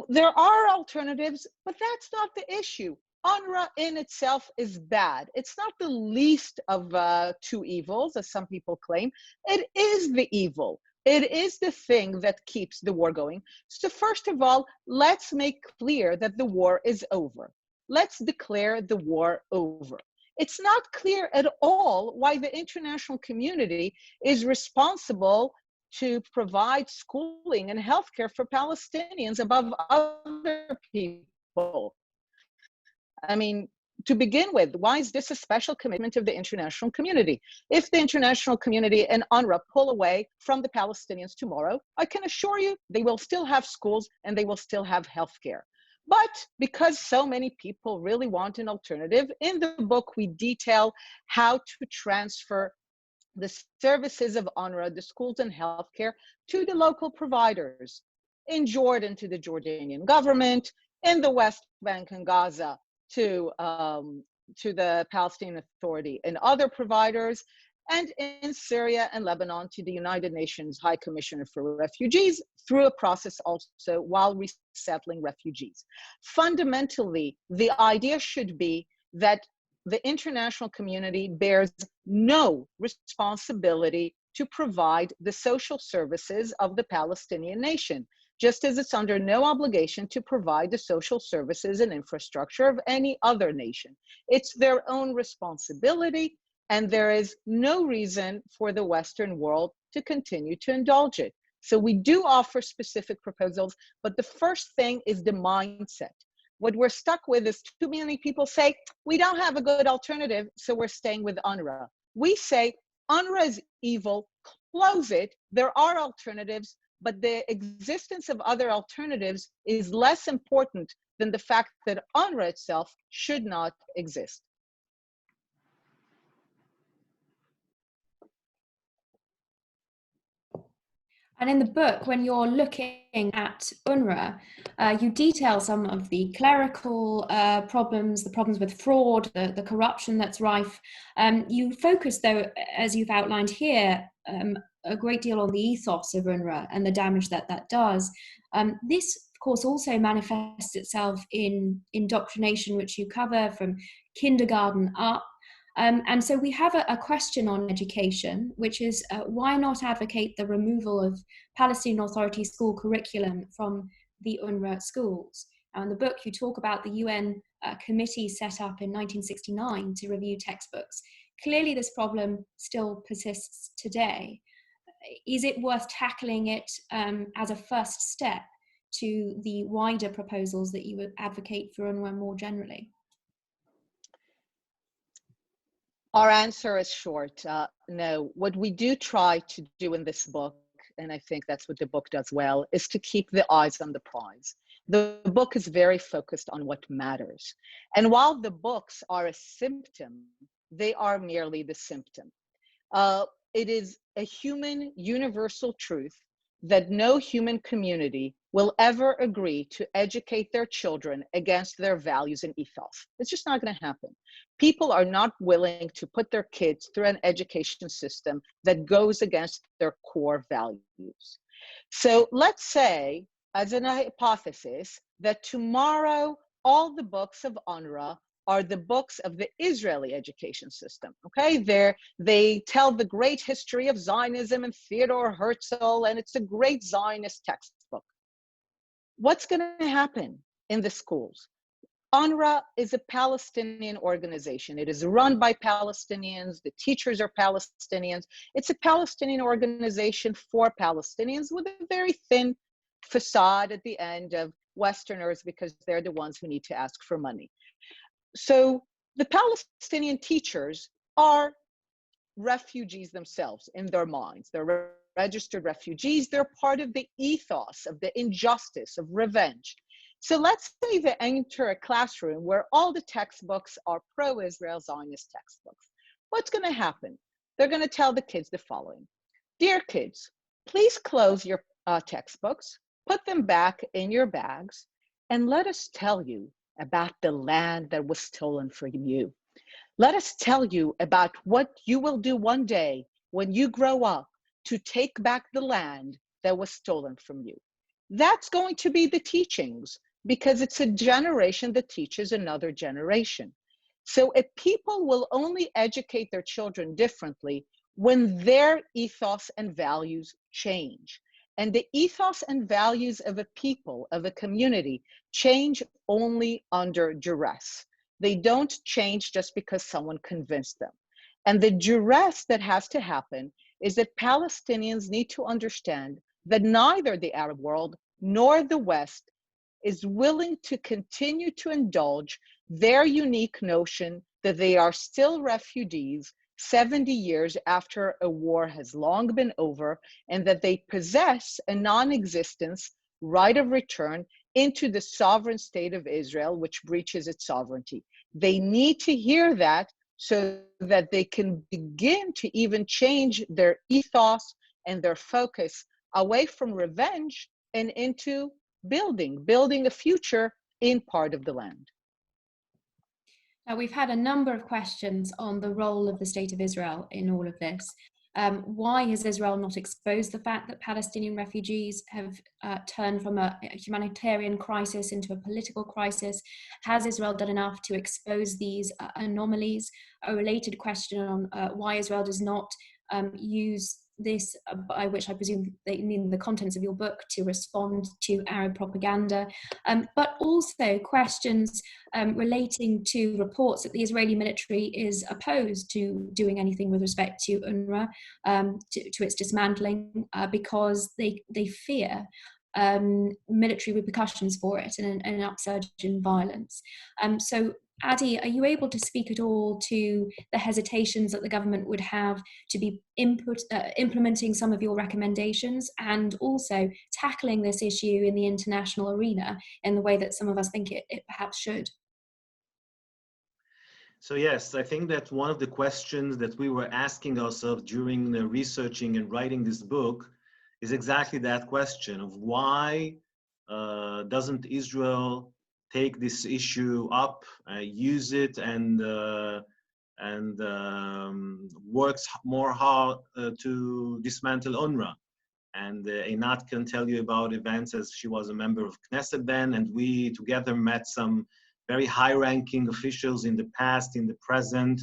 there are alternatives, but that's not the issue. Unruh in itself is bad. It's not the least of two evils, as some people claim. It is the evil. It is the thing that keeps the war going. So first of all, let's make clear that the war is over. Let's declare the war over. It's not clear at all why the international community is responsible to provide schooling and healthcare for Palestinians above other people. I mean, to begin with, why is this a special commitment of the international community? If the international community and UNRWA pull away from the Palestinians tomorrow, I can assure you they will still have schools and they will still have healthcare. But because so many people really want an alternative, in the book we detail how to transfer the services of UNRWA, the schools and healthcare, to the local providers. In Jordan, to the Jordanian government, in the West Bank and Gaza, to the Palestinian Authority and other providers, and in Syria and Lebanon to the United Nations High Commissioner for Refugees through a process also while resettling refugees. Fundamentally, the idea should be that the international community bears no responsibility to provide the social services of the Palestinian nation, just as it's under no obligation to provide the social services and infrastructure of any other nation. It's their own responsibility, and there is no reason for the Western world to continue to indulge it. So we do offer specific proposals, but the first thing is the mindset. What we're stuck with is too many people say, we don't have a good alternative, so we're staying with Unruh. We say, Unruh is evil, close it. There are alternatives, but the existence of other alternatives is less important than the fact that Unruh itself should not exist. And in the book, when you're looking at Unruh, you detail some of the clerical problems, the problems with fraud, the corruption that's rife. You focus, though, as you've outlined here, a great deal on the ethos of Unruh and the damage that that does. This, of course, also manifests itself in indoctrination, which you cover from kindergarten up. And so we have a question on education, which is why not advocate the removal of Palestinian Authority school curriculum from the Unruh schools? Now, in the book, you talk about the UN committee set up in 1969 to review textbooks. Clearly, this problem still persists today. Is it worth tackling it as a first step to the wider proposals that you would advocate for Unruh more generally? Our answer is short, no. What we do try to do in this book, and I think that's what the book does well, is to keep the eyes on the prize. The book is very focused on what matters. And while the books are a symptom, they are merely the symptom. It is a human universal truth that no human community will ever agree to educate their children against their values and ethos. It's just not going to happen. People are not willing to put their kids through an education system that goes against their core values. So let's say, as an hypothesis, that tomorrow all the books of Unruh are the books of the Israeli education system, okay? They tell the great history of Zionism and Theodore Herzl, and it's a great Zionist textbook. What's gonna happen in the schools? Unruh is a Palestinian organization. It is run by Palestinians. The teachers are Palestinians. It's a Palestinian organization for Palestinians with a very thin facade at the end of Westerners because they're the ones who need to ask for money. So the Palestinian teachers are refugees themselves in their minds. They're registered refugees. They're part of the ethos of the injustice, of revenge. So let's say they enter a classroom where all the textbooks are pro-Israel Zionist textbooks. What's going to happen? They're going to tell the kids the following. Dear kids, please close your textbooks, put them back in your bags, and let us tell you about the land that was stolen from you. Let us tell you about what you will do one day when you grow up to take back the land that was stolen from you. That's going to be the teachings, because it's a generation that teaches another generation. So if people will only educate their children differently when their ethos and values change. And the ethos and values of a people, of a community, change only under duress. They don't change just because someone convinced them. And the duress that has to happen is that Palestinians need to understand that neither the Arab world nor the West is willing to continue to indulge their unique notion that they are still refugees 70 years after a war has long been over, and that they possess a non-existence right of return into the sovereign state of Israel, which breaches its sovereignty. They need to hear that so that they can begin to even change their ethos and their focus away from revenge and into building a future in part of the land. We've had a number of questions on the role of the State of Israel in all of this. Why has Israel not exposed the fact that Palestinian refugees have turned from a humanitarian crisis into a political crisis? Has Israel done enough to expose these anomalies? A related question on why Israel does not use this, by which I presume they mean the contents of your book, to respond to Arab propaganda, but also questions relating to reports that the Israeli military is opposed to doing anything with respect to Unruh, to its dismantling, because they fear military repercussions for it and an upsurge in violence. So Adi, are you able to speak at all to the hesitations that the government would have to be implementing some of your recommendations, and also tackling this issue in the international arena in the way that some of us think it perhaps should? So yes, I think that one of the questions that we were asking ourselves during the researching and writing this book is exactly that question of why doesn't Israel take this issue up, use it, and works more hard to dismantle UNRWA. And Einat can tell you about events, as she was a member of Knesset then, and we together met some very high-ranking officials in the past, in the present,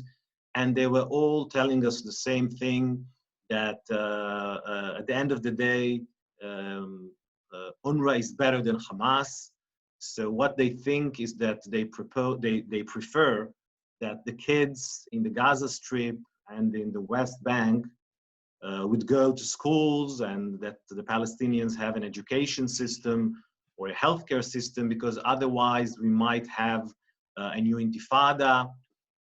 and they were all telling us the same thing, that at the end of the day, UNRWA is better than Hamas. So what they think is that they prefer that the kids in the Gaza Strip and in the West Bank would go to schools, and that the Palestinians have an education system or a healthcare system, because otherwise we might have a new intifada.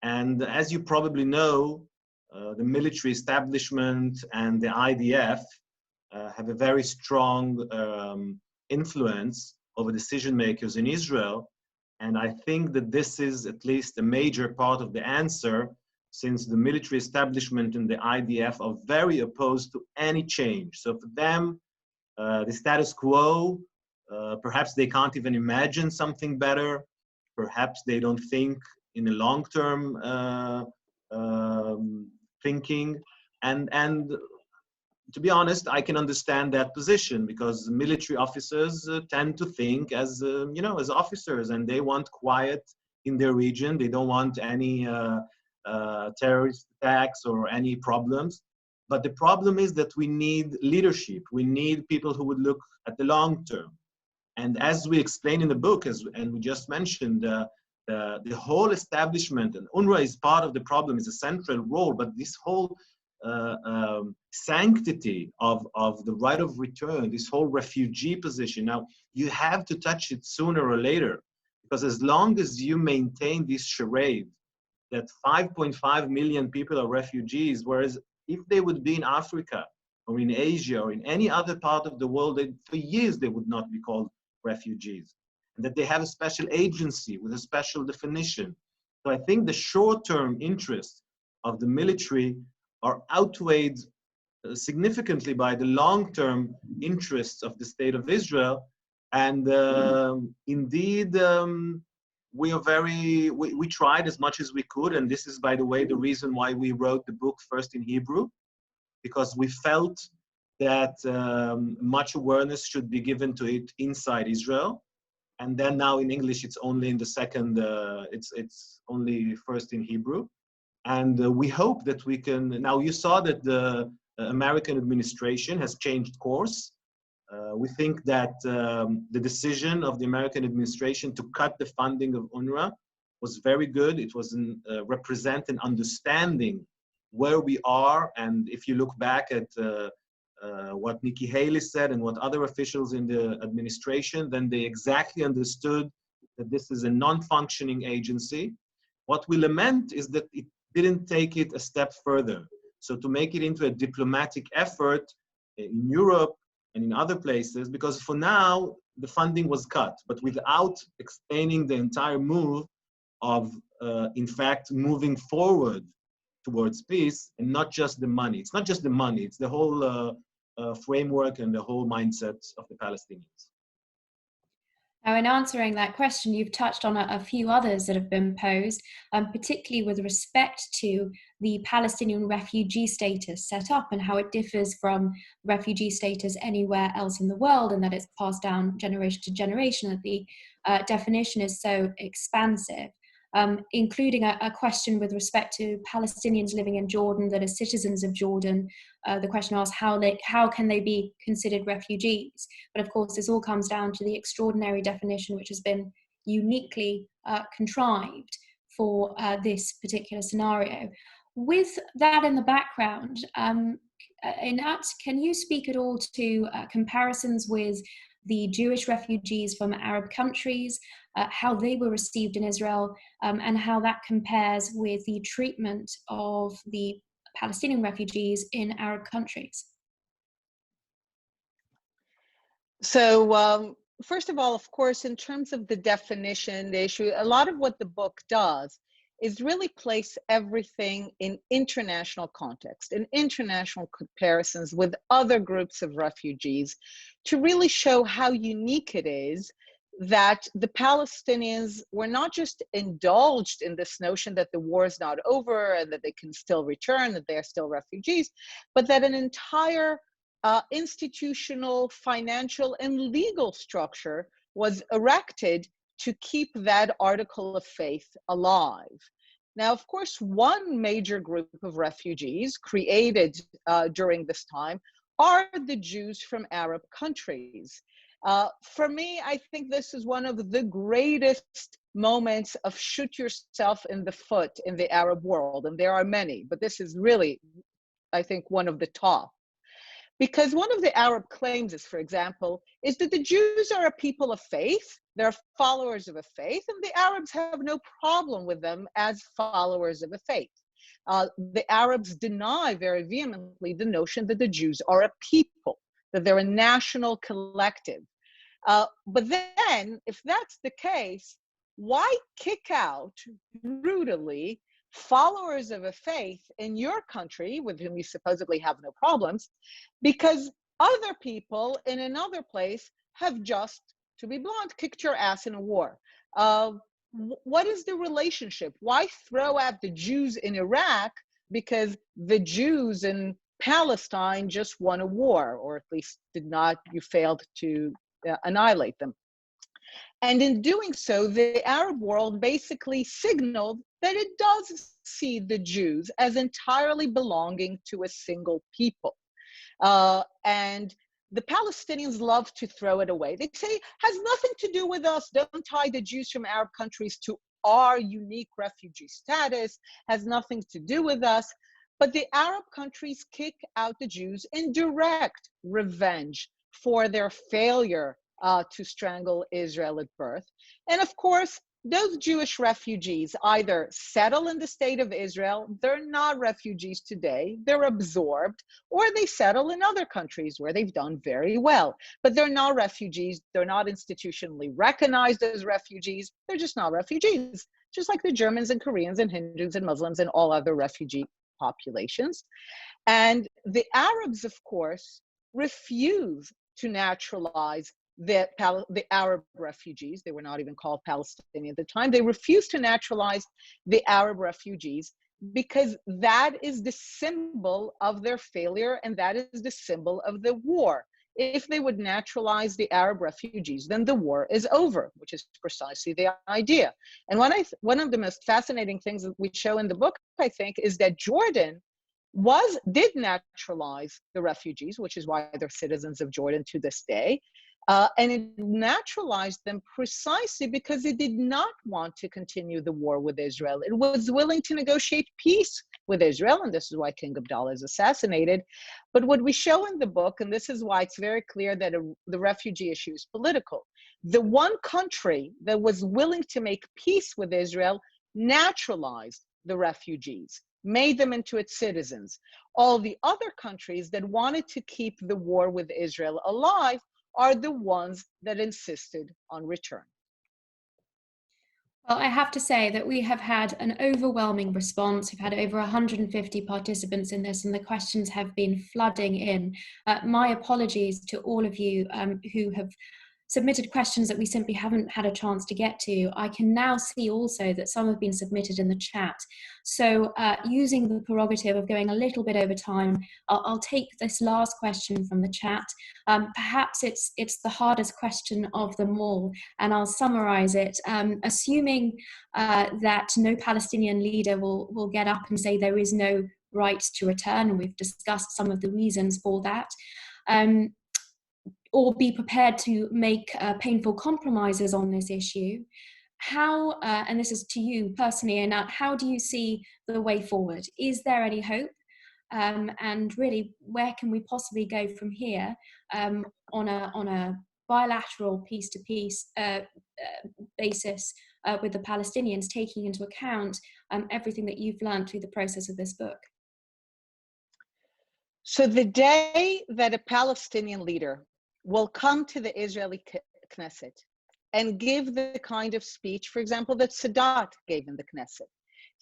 And as you probably know, the military establishment and the IDF have a very strong influence over decision makers in Israel. And I think that this is at least a major part of the answer, since the military establishment and the IDF are very opposed to any change. So for them, the status quo, perhaps they can't even imagine something better. Perhaps they don't think in a long-term thinking. And to be honest, I can understand that position, because military officers tend to think as, as officers, and they want quiet in their region. They don't want any terrorist attacks or any problems. But the problem is that we need leadership. We need people who would look at the long term. And as we explain in the book, and we just mentioned, the whole establishment, and UNRWA is part of the problem, is a central role, but this whole sanctity of the right of return, this whole refugee position, now you have to touch it sooner or later, because as long as you maintain this charade that 5.5 million people are refugees, whereas if they would be in Africa or in Asia or in any other part of the world, for years they would not be called refugees, and that they have a special agency with a special definition. So I think the short-term interests of the military are outweighed significantly by the long-term interests of the State of Israel. And indeed, we tried as much as we could, and this is, by the way, the reason why we wrote the book first in Hebrew, because we felt that much awareness should be given to it inside Israel. And then now in English, it's only in the second, it's only first in Hebrew. And we hope that we can, now you saw that the American administration has changed course. We think that the decision of the American administration to cut the funding of UNRWA was very good. It was represent an understanding where we are. And if you look back at what Nikki Haley said and what other officials in the administration, then they exactly understood that this is a non-functioning agency. What we lament is that it didn't take it a step further. So to make it into a diplomatic effort in Europe and in other places, because for now, the funding was cut, but without explaining the entire move of, in fact, moving forward towards peace, and not just the money. It's not just the money, it's the whole framework and the whole mindset of the Palestinians. Now, in answering that question, you've touched on a few others that have been posed, particularly with respect to the Palestinian refugee status set up and how it differs from refugee status anywhere else in the world, and that it's passed down generation to generation, that the definition is so expansive. Including a question with respect to Palestinians living in Jordan that are citizens of Jordan. The question asks how can they be considered refugees? But of course, this all comes down to the extraordinary definition which has been uniquely contrived for this particular scenario. With that in the background, Einat, can you speak at all to comparisons with the Jewish refugees from Arab countries, how they were received in Israel, and how that compares with the treatment of the Palestinian refugees in Arab countries? So first of all, of course, in terms of the definition, the issue, a lot of what the book does is really place everything in international context, in international comparisons with other groups of refugees, to really show how unique it is that the Palestinians were not just indulged in this notion that the war is not over and that they can still return, that they are still refugees, but that an entire institutional, financial, and legal structure was erected to keep that article of faith alive. Now, of course, one major group of refugees created during this time are the Jews from Arab countries. For me, I think this is one of the greatest moments of shoot yourself in the foot in the Arab world, and there are many, but this is really, I think, one of the top. Because one of the Arab claims is, for example, is that the Jews are a people of faith, they're followers of a faith, and the Arabs have no problem with them as followers of a faith. The Arabs deny very vehemently the notion that the Jews are a people, that they're a national collective. But then, if that's the case, why kick out brutally followers of a faith in your country with whom you supposedly have no problems, because other people in another place have just, to be blunt, kicked your ass in a war? What is the relationship? Why throw out the Jews in Iraq because the Jews in Palestine just won a war, or at least did not, you failed to annihilate them? And in doing so, the Arab world basically signaled that it does see the Jews as entirely belonging to a single people. And the Palestinians love to throw it away. They say, it has nothing to do with us. Don't tie the Jews from Arab countries to our unique refugee status, has nothing to do with us. But the Arab countries kick out the Jews in direct revenge for their failure to strangle Israel at birth. And of course, those Jewish refugees either settle in the state of Israel, they're not refugees today, they're absorbed, or they settle in other countries where they've done very well. But they're not refugees, they're not institutionally recognized as refugees, they're just not refugees, just like the Germans and Koreans and Hindus and Muslims and all other refugee populations. And the Arabs, of course, refuse to naturalize the Arab refugees. They were not even called Palestinian at the time. They refused to naturalize the Arab refugees because that is the symbol of their failure, and that is the symbol of the war. If they would naturalize the Arab refugees, then the war is over, which is precisely the idea. And one of the most fascinating things that we show in the book, I think, is that Jordan did naturalize the refugees, which is why they're citizens of Jordan to this day. And it naturalized them precisely because it did not want to continue the war with Israel. It was willing to negotiate peace with Israel, and this is why King Abdullah is assassinated. But what we show in the book, and this is why it's very clear that the refugee issue is political, the one country that was willing to make peace with Israel naturalized the refugees, made them into its citizens. All the other countries that wanted to keep the war with Israel alive are the ones that insisted on return. Well, I have to say that we have had an overwhelming response. We've had over 150 participants in this, and the questions have been flooding in. My apologies to all of you who have submitted questions that we simply haven't had a chance to get to. I can now see also that some have been submitted in the chat. So using the prerogative of going a little bit over time, I'll take this last question from the chat. Perhaps it's the hardest question of them all, and I'll summarize it. Assuming that no Palestinian leader will get up and say there is no right to return, and we've discussed some of the reasons for that, or be prepared to make painful compromises on this issue. How, and this is to you personally, Einat, how do you see the way forward? Is there any hope? And really, where can we possibly go from here on a bilateral piece-to-piece basis with the Palestinians, taking into account everything that you've learned through the process of this book? So the day that a Palestinian leader will come to the Israeli Knesset and give the kind of speech, for example, that Sadat gave in the Knesset.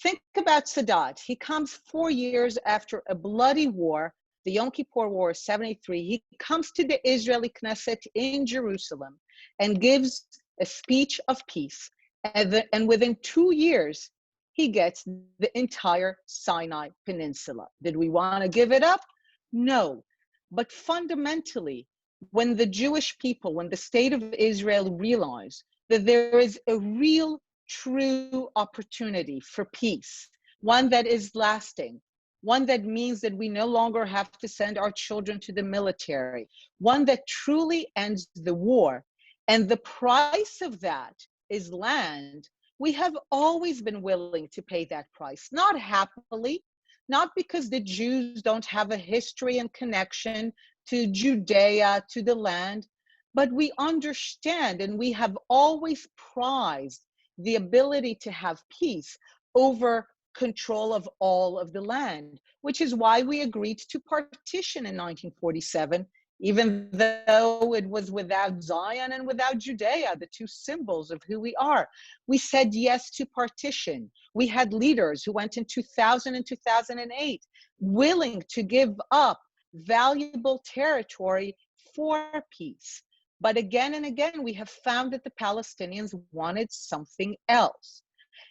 Think about Sadat. He comes 4 years after a bloody war, the Yom Kippur War of 73. He comes to the Israeli Knesset in Jerusalem and gives a speech of peace. And within 2 years, he gets the entire Sinai Peninsula. Did we want to give it up? No. But fundamentally, when the Jewish people, when the state of Israel realized that there is a real, true opportunity for peace, one that is lasting, one that means that we no longer have to send our children to the military, one that truly ends the war, and the price of that is land, we have always been willing to pay that price, not happily, not because the Jews don't have a history and connection to Judea, to the land, but we understand and we have always prized the ability to have peace over control of all of the land, which is why we agreed to partition in 1947, even though it was without Zion and without Judea, the two symbols of who we are. We said yes to partition. We had leaders who went in 2000 and 2008 willing to give up valuable territory for peace. But again and again, we have found that the Palestinians wanted something else.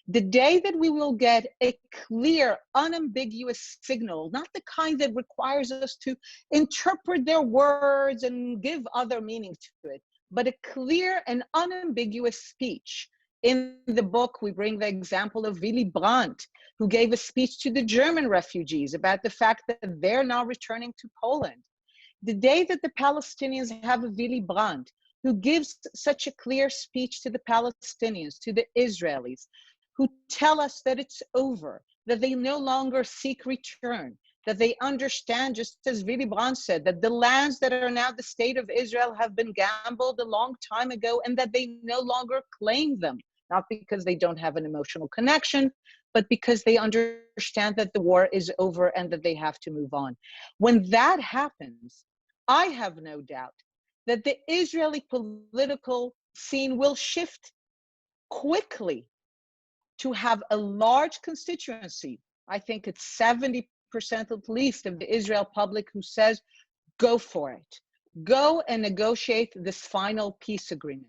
The day that we will get a clear, unambiguous signal, not the kind that requires us to interpret their words and give other meaning to it, but a clear and unambiguous speech. In the book, we bring the example of Willy Brandt, who gave a speech to the German refugees about the fact that they're now returning to Poland. The day that the Palestinians have a Willy Brandt, who gives such a clear speech to the Palestinians, to the Israelis, who tell us that it's over, that they no longer seek return, that they understand, just as Willy Brandt said, that the lands that are now the state of Israel have been gambled a long time ago and that they no longer claim them, not because they don't have an emotional connection, but because they understand that the war is over and that they have to move on. When that happens, I have no doubt that the Israeli political scene will shift quickly to have a large constituency. I think it's 70% at least of the Israel public who says, go for it. Go and negotiate this final peace agreement.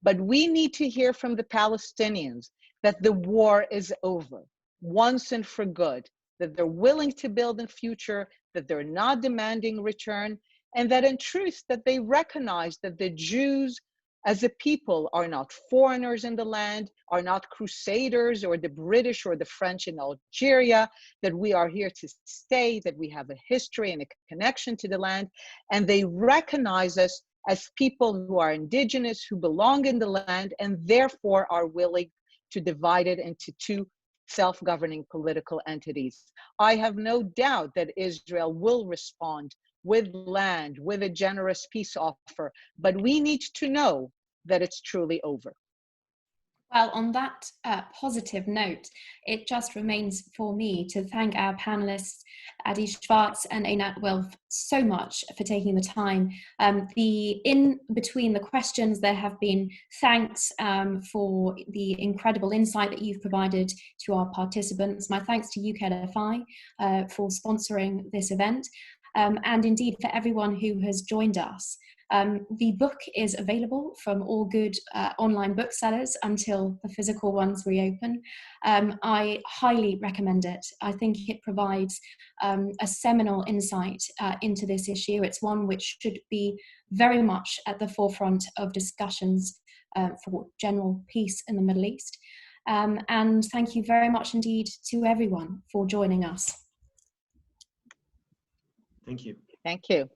But we need to hear from the Palestinians that the war is over once and for good, that they're willing to build a future, that they're not demanding return, and that in truth, that they recognize that the Jews as a people are not foreigners in the land, are not crusaders or the British or the French in Algeria, that we are here to stay, that we have a history and a connection to the land, and they recognize us as people who are indigenous, who belong in the land, and therefore are willing to divide it into two self-governing political entities. I have no doubt that Israel will respond with land, with a generous peace offer, but we need to know that it's truly over. Well, on that positive note, it just remains for me to thank our panelists, Adi Schwartz and Einat Wilf, so much for taking the time. In between the questions, there have been thanks for the incredible insight that you've provided to our participants. My thanks to UKLFI for sponsoring this event. and indeed for everyone who has joined us. The book is available from all good online booksellers until the physical ones reopen. I highly recommend it. I think it provides a seminal insight into this issue. It's one which should be very much at the forefront of discussions for general peace in the Middle East. And thank you very much indeed to everyone for joining us. Thank you. Thank you.